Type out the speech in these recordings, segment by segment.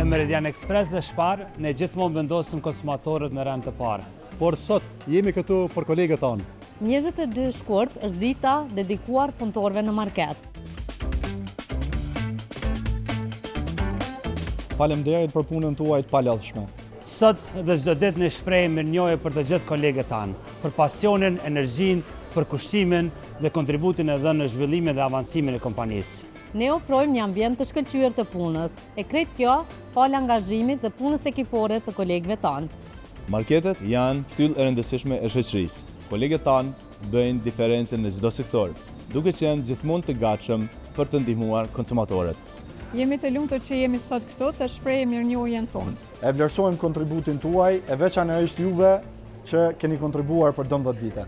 Në Meridian Express dhe Shpar, ne gjithmonë vendosim konsumatorët në rend të parë. Por sot jemi këtu për kolegët tanë. 22 shkurt është dita dedikuar punëtorëve në market. Faleminderit për punën tuaj të palodhshme. Sot dhe çdo ditë ne shprehim mirënjohje për të gjithë kolegët tanë, për pasionin, energjinë, për kushtimin dhe kontributin e dhënë në zhvillimin dhe avancimin e kompanisë. Ne ofrojmë një ambient të shkëlqyer të punës, e krejt kjo falë angazhimit dhe punës ekipore të kolegëve tanë. Marketet janë shtyllë e rëndësishme e shoqërisë. Kolegët tanë bëjnë diferencën në çdo sektor, duke qenë gjithmonë të gatshëm për të ndihmuar konsumatorët. Jemi të lumtur që jemi sot këtu të shprehim mirënjohjen tonë. E vlerësojmë kontributin tuaj, e veçanërisht juve që keni kontribuar për 12 vite.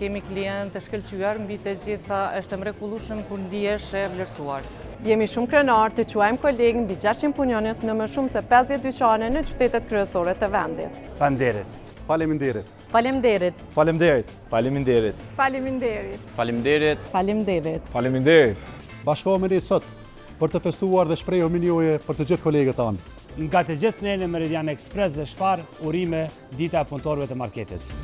Kemi klientë të shkëlqyer mbi të gjitha, është mrekullueshëm kur ndihesh e vlerësuar. Jemi shumë krenar të quajmë kolegë mbi 600 punonjës në më shumë se 50 dyqane në qytetet kryesore të vendit. Faleminderit. Faleminderit. Faleminderit. Faleminderit. Faleminderit. Faleminderit. Faleminderit. Faleminderit. Faleminderit. Bashkohemi ne sot për të festuar dhe shprehur mirënjohje për të gjithë kolegët tanë. Nga të gjithë ne në Meridian Express dhe Shpar, urime dita e punëtorëve të marketit.